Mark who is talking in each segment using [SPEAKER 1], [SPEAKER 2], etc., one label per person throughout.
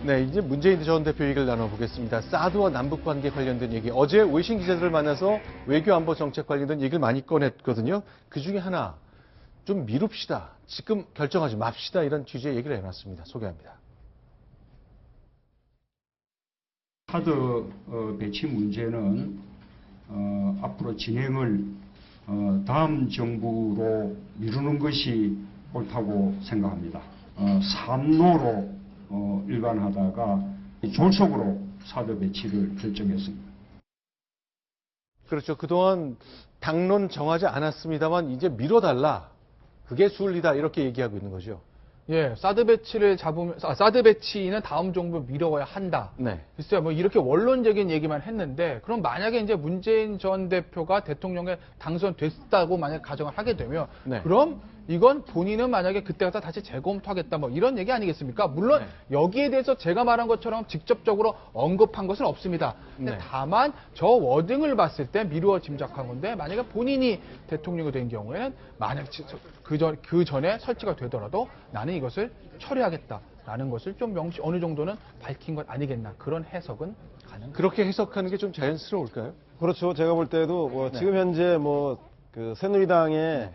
[SPEAKER 1] 네, 이제 문재인 전 대표 얘기를 나눠보겠습니다. 사드와 남북관계 관련된 얘기. 어제 외신 기자들을 만나서 외교안보 정책 관련된 얘기를 많이 꺼냈거든요. 그 중에 하나, 좀 미룹시다. 지금 결정하지 맙시다. 이런 취지의 얘기를 해놨습니다. 소개합니다.
[SPEAKER 2] 사드 배치 문제는 앞으로 진행을 다음 정부로 미루는 것이 옳다고 생각합니다. 삼로로 일관하다가 졸속으로 사드 배치를 결정했습니다.
[SPEAKER 1] 그렇죠. 그동안 당론 정하지 않았습니다만 이제 미뤄달라. 그게 순리다. 이렇게 얘기하고 있는 거죠.
[SPEAKER 3] 예, 사드 배치를 잡으면, 사드 배치는 다음 정부 미뤄야 한다.
[SPEAKER 1] 네.
[SPEAKER 3] 글쎄요, 뭐 이렇게 원론적인 얘기만 했는데, 그럼 만약에 이제 문재인 전 대표가 대통령에 당선됐다고 만약 가정을 하게 되면,
[SPEAKER 1] 네.
[SPEAKER 3] 그럼 이건 본인은 만약에 그때 가서 다시 재검토하겠다, 뭐 이런 얘기 아니겠습니까? 물론
[SPEAKER 1] 네.
[SPEAKER 3] 여기에 대해서 제가 말한 것처럼 직접적으로 언급한 것은 없습니다. 근데
[SPEAKER 1] 네.
[SPEAKER 3] 다만 저 워딩을 봤을 때 미루어 짐작한 건데, 만약에 본인이 대통령이 된 경우에는 만약 그 전에 설치가 되더라도 나는 이것을 철회하겠다라는 것을 좀 어느 정도는 밝힌 것 아니겠나, 그런 해석은 가능합니다.
[SPEAKER 1] 그렇게 해석하는 게 좀 자연스러울까요?
[SPEAKER 4] 그렇죠. 제가 볼 때도
[SPEAKER 1] 네.
[SPEAKER 4] 지금 현재 그 새누리당의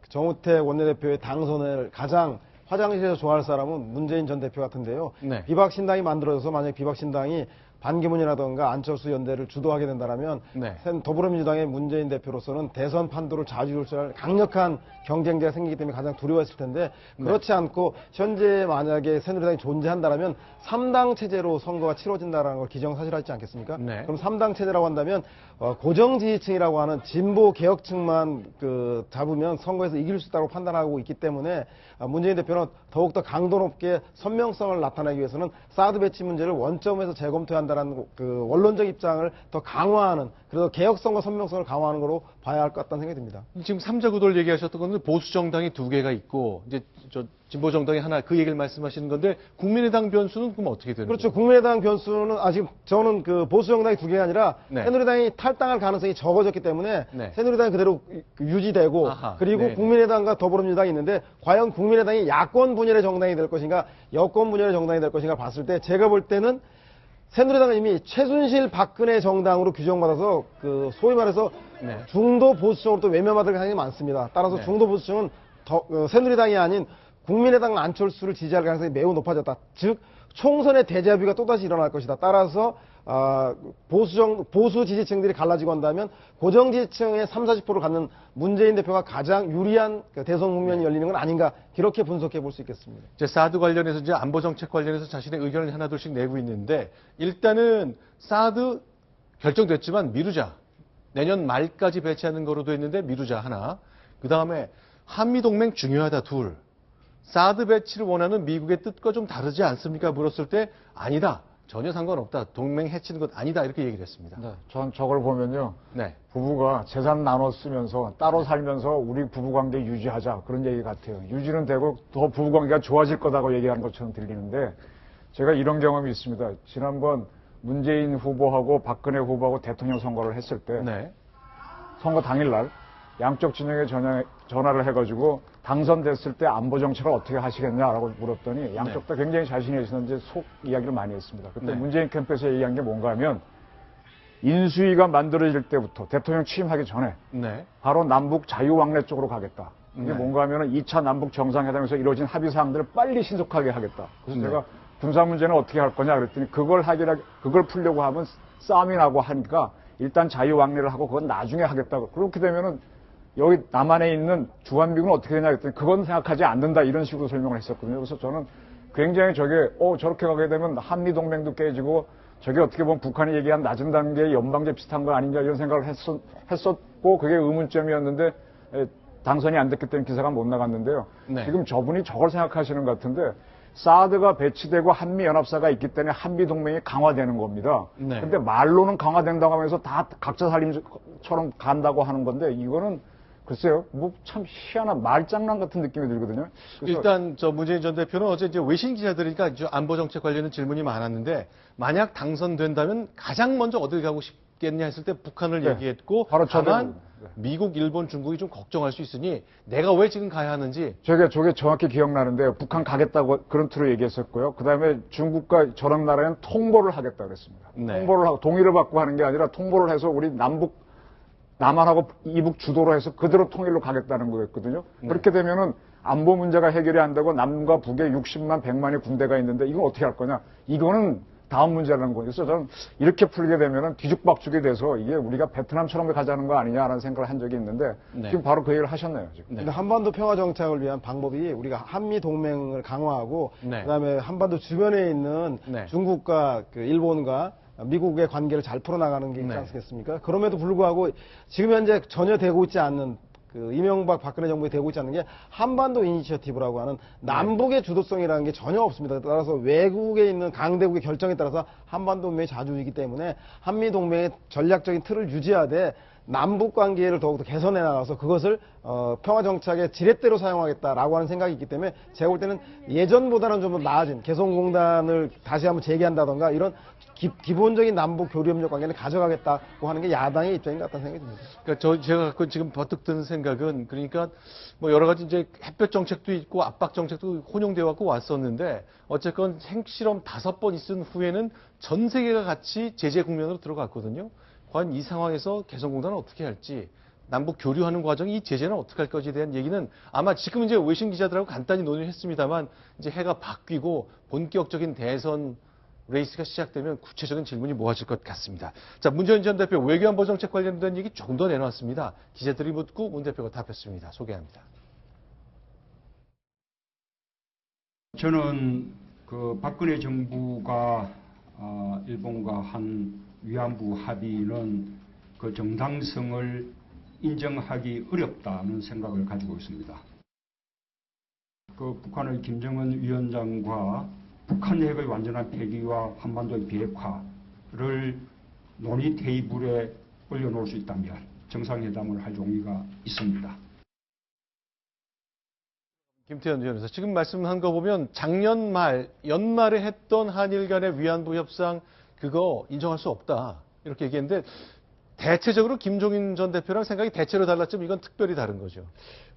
[SPEAKER 4] 정우택 원내대표의 당선을 가장 화장실에서 좋아할 사람은 문재인 전 대표 같은데요.
[SPEAKER 1] 네.
[SPEAKER 4] 비박신당이 만들어져서 만약 비박신당이 반기문이라든가 안철수 연대를 주도하게 된다면
[SPEAKER 1] 네.
[SPEAKER 4] 더불어민주당의 문재인 대표로서는 대선 판도를 좌지우지할 강력한 경쟁자가 생기기 때문에 가장 두려워했을 텐데 그렇지 않고 현재 만약에 새누리당이 존재한다면 3당 체제로 선거가 치러진다는 걸 기정사실하지 않겠습니까?
[SPEAKER 1] 네.
[SPEAKER 4] 그럼 3당 체제라고 한다면 고정 지지층이라고 하는 진보 개혁층만 잡으면 선거에서 이길 수 있다고 판단하고 있기 때문에 문재인 대표는 더욱더 강도 높게 선명성을 나타내기 위해서는 사드 배치 문제를 원점에서 재검토한다는 그 원론적 입장을 더 강화하는, 그래서 개혁성과 선명성을 강화하는 거로 봐야 할 것 같다는 생각이 듭니다.
[SPEAKER 1] 지금 삼자구도를 얘기하셨던 건데 보수 정당이 2개가 있고 이제 진보 정당이 하나, 그 얘기를 말씀하시는 건데 국민의당 변수는 그럼 어떻게 되는
[SPEAKER 4] 그렇죠.
[SPEAKER 1] 거예요?
[SPEAKER 4] 국민의당 변수는 지금 저는 그 보수 정당이 2개가 아니라
[SPEAKER 1] 네.
[SPEAKER 4] 새누리당이 탈당할 가능성이 적어졌기 때문에
[SPEAKER 1] 네.
[SPEAKER 4] 새누리당이 그대로 유지되고
[SPEAKER 1] 아하,
[SPEAKER 4] 그리고
[SPEAKER 1] 네.
[SPEAKER 4] 국민의당과 더불어민주당이 있는데 과연 국민의당이 야권 분열의 정당이 될 것인가 여권 분열의 정당이 될 것인가 봤을 때 제가 볼 때는 새누리당은 이미 최순실 박근혜 정당으로 규정받아서 그 소위 말해서
[SPEAKER 1] 네.
[SPEAKER 4] 중도 보수층으로 또 외면받을 가능성이 많습니다. 따라서
[SPEAKER 1] 네.
[SPEAKER 4] 중도 보수층은 새누리당이 아닌 국민의당 안철수를 지지할 가능성이 매우 높아졌다. 즉 총선의 데자뷰가 또다시 일어날 것이다. 따라서 보수 지지층들이 갈라지고 한다면 고정 지지층의 30~40%를 갖는 문재인 대표가 가장 유리한 대선 국면이 열리는 건 아닌가, 그렇게 분석해 볼 수 있겠습니다.
[SPEAKER 1] 이제 사드 관련해서 이제 안보 정책 관련해서 자신의 의견을 하나둘씩 내고 있는데 일단은 사드 결정됐지만 미루자. 내년 말까지 배치하는 거로 돼 있는데 미루자 하나. 그 다음에 한미 동맹 중요하다 둘. 사드 배치를 원하는 미국의 뜻과 좀 다르지 않습니까? 물었을 때 아니다. 전혀 상관없다. 동맹 해치는 것 아니다. 이렇게 얘기를 했습니다.
[SPEAKER 5] 네, 전 저걸 보면요.
[SPEAKER 1] 네.
[SPEAKER 5] 부부가 재산 나눠 쓰면서 따로 살면서 우리 부부관계 유지하자, 그런 얘기 같아요. 유지는 되고 더 부부관계가 좋아질 거다고 얘기하는 것처럼 들리는데 제가 이런 경험이 있습니다. 지난번 문재인 후보하고 박근혜 후보하고 대통령 선거를 했을 때
[SPEAKER 1] 네.
[SPEAKER 5] 선거 당일날 양쪽 진영에 전화를 해가지고 당선됐을 때 안보 정책을 어떻게 하시겠냐라고 물었더니 양쪽 다 굉장히 자신이 있었는지 속 이야기를 많이 했습니다. 그때
[SPEAKER 1] 네.
[SPEAKER 5] 문재인 캠프에서 얘기한 게 뭔가 하면 인수위가 만들어질 때부터 대통령 취임하기 전에
[SPEAKER 1] 네.
[SPEAKER 5] 바로 남북 자유왕래 쪽으로 가겠다. 이게
[SPEAKER 1] 네.
[SPEAKER 5] 뭔가 하면 2차 남북 정상회담에서 이루어진 합의사항들을 빨리 신속하게 하겠다. 그래서
[SPEAKER 1] 네.
[SPEAKER 5] 제가 군사 문제는 어떻게 할 거냐 그랬더니 그걸 풀려고 하면 싸움이 나고 하니까 일단 자유왕래를 하고 그건 나중에 하겠다고. 그렇게 되면은 여기 남한에 있는 주한미군은 어떻게 되냐 그랬더니 그건 생각하지 않는다, 이런 식으로 설명을 했었거든요. 그래서 저는 굉장히 저렇게 가게 되면 한미동맹도 깨지고 저게 어떻게 보면 북한이 얘기한 낮은 단계의 연방제 비슷한 거 아닌가, 이런 생각을 했었고 그게 의문점이었는데 당선이 안 됐기 때문에 기사가 못 나갔는데요.
[SPEAKER 1] 네.
[SPEAKER 5] 지금 저분이 저걸 생각하시는 것 같은데 사드가 배치되고 한미연합사가 있기 때문에 한미동맹이 강화되는 겁니다.
[SPEAKER 1] 네.
[SPEAKER 5] 근데 말로는 강화된다고 하면서 다 각자 살림처럼 간다고 하는 건데 이거는 글쎄요, 뭐 참 희한한 말장난 같은 느낌이 들거든요.
[SPEAKER 1] 일단 문재인 전 대표는 어제 이제 외신 기자들이니까 안보 정책 관련된 질문이 많았는데 만약 당선된다면 가장 먼저 어딜 가고 싶겠냐 했을 때 북한을
[SPEAKER 5] 네.
[SPEAKER 1] 얘기했고
[SPEAKER 5] 바로
[SPEAKER 1] 다만 미국, 일본, 중국이 좀 걱정할 수 있으니 내가 왜 지금 가야 하는지.
[SPEAKER 5] 저게 정확히 기억나는데요. 북한 가겠다고 그런 틀로 얘기했었고요. 그 다음에 중국과 저런 나라는 통보를 하겠다 그랬습니다.
[SPEAKER 1] 네.
[SPEAKER 5] 통보를 하고 동의를 받고 하는 게 아니라 통보를 해서 우리 남한하고 이북 주도로 해서 그대로 통일로 가겠다는 거였거든요.
[SPEAKER 1] 네.
[SPEAKER 5] 그렇게 되면은 안보 문제가 해결이 안 되고 남과 북에 60만, 100만의 군대가 있는데 이건 어떻게 할 거냐. 이거는 다음 문제라는 거죠. 그래서 저는 이렇게 풀게 되면은 뒤죽박죽이 돼서 이게 우리가 베트남처럼 가자는 거 아니냐라는 생각을 한 적이 있는데
[SPEAKER 1] 네.
[SPEAKER 5] 지금 바로 그 얘기를 하셨네요. 지금.
[SPEAKER 1] 네.
[SPEAKER 4] 근데 한반도 평화 정착을 위한 방법이 우리가 한미 동맹을 강화하고
[SPEAKER 1] 네.
[SPEAKER 4] 그다음에 한반도 주변에 있는
[SPEAKER 1] 네.
[SPEAKER 4] 중국과 그 일본과 미국의 관계를 잘 풀어나가는 게 있지
[SPEAKER 1] 네.
[SPEAKER 4] 않겠습니까? 그럼에도 불구하고 지금 현재 전혀 되고 있지 않는 그 이명박 박근혜 정부에 되고 있지 않는 게 한반도 이니셔티브라고 하는 남북의 주도성이라는 게 전혀 없습니다. 따라서 외국에 있는 강대국의 결정에 따라서 한반도 동맹이 자주 이기 때문에 한미 동맹의 전략적인 틀을 유지하되 남북 관계를 더욱더 개선해 나가서 그것을 평화 정착의 지렛대로 사용하겠다라고 하는 생각이 있기 때문에 제가 볼 때는 예전보다는 좀 더 나아진 개성공단을 다시 한번 재개한다던가 이런 기본적인 남북 교류협력 관계를 가져가겠다고 하는 게 야당의 입장인 것 같다는 생각이 듭니다.
[SPEAKER 1] 그러니까 제가 갖고 지금 버뜩 드는 생각은 그러니까 뭐 여러 가지 이제 햇볕 정책도 있고 압박 정책도 혼용되어 갖고 왔었는데 어쨌건 핵실험 5번 있은 후에는 전 세계가 같이 제재 국면으로 들어갔거든요. 과연 이 상황에서 개성공단은 어떻게 할지 남북 교류하는 과정이 이 제재는 어떻게 할 것에 대한 얘기는 아마 지금 이제 외신 기자들하고 간단히 논의를 했습니다만 이제 해가 바뀌고 본격적인 대선 레이스가 시작되면 구체적인 질문이 모아질 것 같습니다. 자, 문재인 전 대표 외교안보 정책 관련된 얘기 조금 더 내놓았습니다. 기자들이 묻고 문 대표가 답했습니다. 소개합니다.
[SPEAKER 2] 저는 그 박근혜 정부가 일본과 한 위안부 합의는 그 정당성을 인정하기 어렵다는 생각을 가지고 있습니다. 그 북한의 김정은 위원장과 북한 핵의 완전한 폐기와 한반도의 비핵화를 논의 테이블에 올려놓을 수 있다면 정상회담을 할 용의가 있습니다.
[SPEAKER 1] 김태현 위원에서 지금 말씀한 거 보면 작년 말, 연말에 했던 한일 간의 위안부 협상 그거 인정할 수 없다. 이렇게 얘기했는데 대체적으로 김종인 전 대표랑 생각이 대체로 달랐지만 이건 특별히 다른 거죠.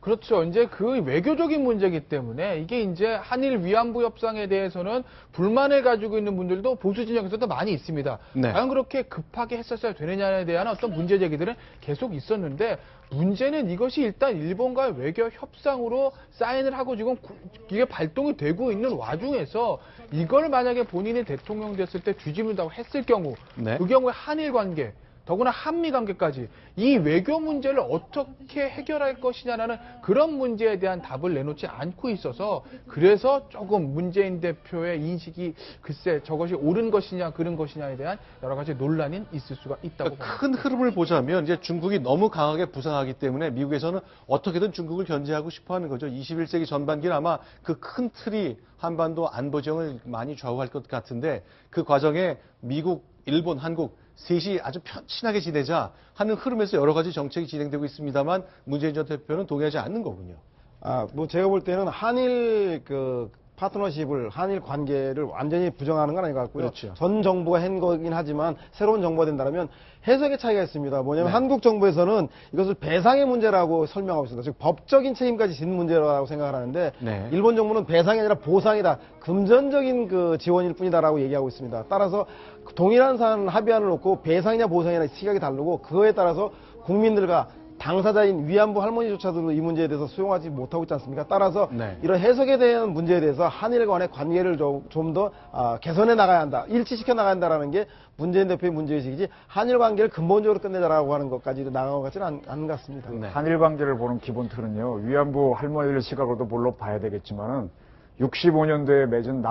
[SPEAKER 3] 그렇죠. 이제 그 외교적인 문제이기 때문에 이게 이제 한일 위안부 협상에 대해서는 불만을 가지고 있는 분들도 보수 진영에서도 많이 있습니다.
[SPEAKER 1] 네.
[SPEAKER 3] 과연 그렇게 급하게 했었어야 되느냐에 대한 어떤 문제 제기들은 계속 있었는데 문제는 이것이 일단 일본과의 외교 협상으로 사인을 하고 지금 이게 발동이 되고 있는 와중에서 이걸 만약에 본인이 대통령 됐을 때 뒤집는다고 했을 경우
[SPEAKER 1] 네.
[SPEAKER 3] 그 경우에 한일 관계 더구나 한미 관계까지 이 외교 문제를 어떻게 해결할 것이냐라는 그런 문제에 대한 답을 내놓지 않고 있어서 그래서 조금 문재인 대표의 인식이 글쎄 저것이 옳은 것이냐 그른 것이냐에 대한 여러 가지 논란이 있을 수가 있다고 봅니다.
[SPEAKER 1] 큰 흐름을 보자면 이제 중국이 너무 강하게 부상하기 때문에 미국에서는 어떻게든 중국을 견제하고 싶어 하는 거죠. 21세기 전반기는 아마 그 큰 틀이 한반도 안보정을 많이 좌우할 것 같은데 그 과정에 미국, 일본, 한국 셋이 아주 친하게 지내자 하는 흐름에서 여러 가지 정책이 진행되고 있습니다만 문재인 전 대표는 동의하지 않는 거군요.
[SPEAKER 4] 뭐 제가 볼 때는 한일 그 파트너십을 한일 관계를 완전히 부정하는 건 아닌 것 같고요.
[SPEAKER 1] 그렇죠.
[SPEAKER 4] 전 정부가 한 거긴 하지만 새로운 정부가 된다면 해석의 차이가 있습니다. 뭐냐면
[SPEAKER 1] 네.
[SPEAKER 4] 한국 정부에서는 이것을 배상의 문제라고 설명하고 있습니다. 즉 법적인 책임까지 지는 문제라고 생각을 하는데
[SPEAKER 1] 네.
[SPEAKER 4] 일본 정부는 배상이 아니라 보상이다. 금전적인 그 지원일 뿐이다라고 얘기하고 있습니다. 따라서 동일한 사안 합의안을 놓고 배상이냐 보상이냐 시각이 다르고 그거에 따라서 국민들과 당사자인 위안부 할머니조차도 이 문제에 대해서 수용하지 못하고 있지 않습니까? 따라서
[SPEAKER 1] 네.
[SPEAKER 4] 이런 해석에 대한 문제에 대해서 한일 간의 관계를 좀 더 개선해 나가야 한다. 일치시켜 나가야 한다라는 게 문재인 대표의 문제의식이지 한일 관계를 근본적으로 끝내자라고 하는 것까지 나간 것 같지는 않은 것 같습니다.
[SPEAKER 1] 네.
[SPEAKER 5] 한일 관계를 보는 기본 틀은요. 위안부 할머니들 시각으로도 물론 봐야 되겠지만은 65년도에 맺은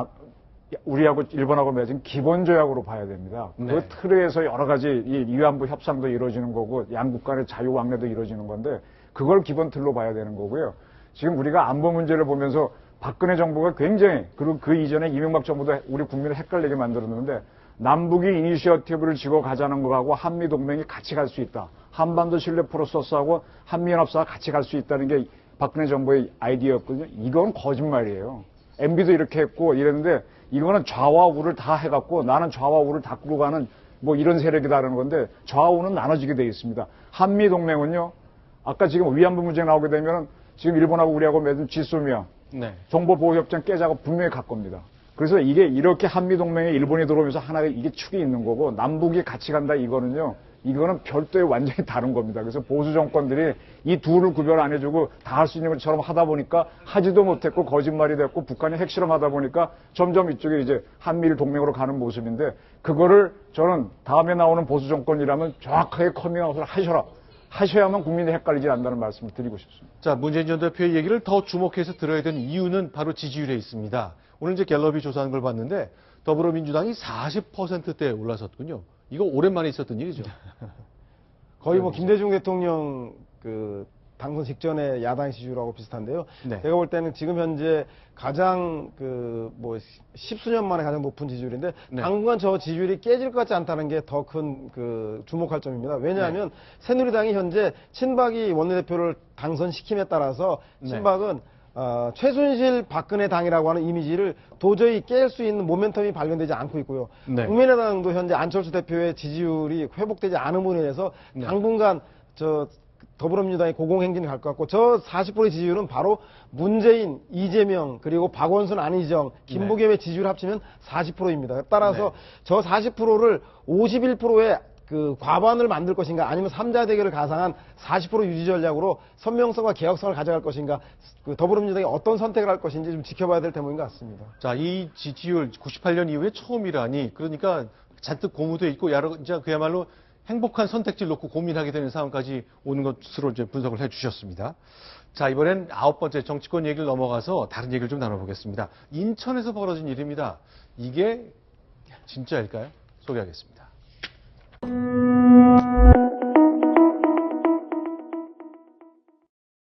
[SPEAKER 5] 우리하고 일본하고 맺은 기본조약으로 봐야 됩니다.
[SPEAKER 1] 네.
[SPEAKER 5] 그 틀에서 여러 가지 이 위안부 협상도 이루어지는 거고 양국 간의 자유 왕래도 이루어지는 건데 그걸 기본 틀로 봐야 되는 거고요. 지금 우리가 안보 문제를 보면서 박근혜 정부가 굉장히 그리고 그 이전에 이명박 정부도 우리 국민을 헷갈리게 만들었는데 남북이 이니셔티브를 쥐고 가자는 거하고 한미 동맹이 같이 갈 수 있다. 한반도 신뢰 프로세스하고 한미연합사가 같이 갈 수 있다는 게 박근혜 정부의 아이디어였거든요. 이건 거짓말이에요. MB도 이렇게 했고 이랬는데 이거는 좌와 우를 다 해갖고 나는 좌와 우를 다 꾸고 가는 뭐 이런 세력이다라는 건데 좌우는 나눠지게 되어 있습니다. 한미 동맹은요 아까 지금 위안부 문제 나오게 되면은 지금 일본하고 우리하고 맺은 지소미아
[SPEAKER 1] 네.
[SPEAKER 5] 정보보호협정 깨자고 분명히 갈 겁니다. 그래서 이게 이렇게 한미동맹에 일본이 들어오면서 하나의 이게 축이 있는 거고 남북이 같이 간다 이거는요. 이거는 별도의 완전히 다른 겁니다. 그래서 보수 정권들이 이 둘을 구별 안 해주고 다 할 수 있는 것처럼 하다 보니까 하지도 못했고 거짓말이 됐고 북한이 핵실험하다 보니까 점점 이쪽에 이제 한미일 동맹으로 가는 모습인데 그거를 저는 다음에 나오는 보수 정권이라면 정확하게 커밍아웃을 하셔야만 국민이 헷갈리지 않는다는 말씀을 드리고 싶습니다.
[SPEAKER 1] 자, 문재인 전 대표의 얘기를 더 주목해서 들어야 되는 이유는 바로 지지율에 있습니다. 오늘 이제 갤럽이 조사한 걸 봤는데 더불어민주당이 40%대에 올라섰군요. 이거 오랜만에 있었던 일이죠.
[SPEAKER 4] 거의 뭐 김대중 대통령 그 당선 직전에 야당 지지율하고 비슷한데요.
[SPEAKER 1] 네.
[SPEAKER 4] 제가 볼 때는 지금 현재 가장 그 뭐 십수년 만에 가장 높은 지지율인데
[SPEAKER 1] 네.
[SPEAKER 4] 당분간 저 지지율이 깨질 것 같지 않다는 게 더 큰 그 주목할 점입니다. 왜냐하면 새누리당이 현재 친박이 원내대표를 당선시킴에 따라서
[SPEAKER 1] 네.
[SPEAKER 4] 친박은 최순실 박근혜 당이라고 하는 이미지를 도저히 깰 수 있는 모멘텀이 발견되지 않고 있고요.
[SPEAKER 1] 네.
[SPEAKER 4] 국민의당도 현재 안철수 대표의 지지율이 회복되지 않음으로 인해서
[SPEAKER 1] 네.
[SPEAKER 4] 당분간 저 더불어민주당이 고공행진을 갈 것 같고 저 40%의 지지율은 바로 문재인, 이재명 그리고 박원순, 안희정, 김부겸의 지지율 합치면 40%입니다. 따라서
[SPEAKER 1] 네.
[SPEAKER 4] 저 40%를 51%의 그 과반을 만들 것인가 아니면 3자 대결을 가상한 40% 유지 전략으로 선명성과 개혁성을 가져갈 것인가 그 더불어민주당이 어떤 선택을 할 것인지 좀 지켜봐야 될 대목인 것 같습니다.
[SPEAKER 1] 자, 이 지지율 98년 이후에 처음이라니 그러니까 잔뜩 고무돼 있고 이제 그야말로 행복한 선택지를 놓고 고민하게 되는 상황까지 오는 것으로 이제 분석을 해주셨습니다. 자, 이번엔 9번째 정치권 얘기를 넘어가서 다른 얘기를 좀 나눠보겠습니다. 인천에서 벌어진 일입니다. 이게 진짜일까요? 소개하겠습니다.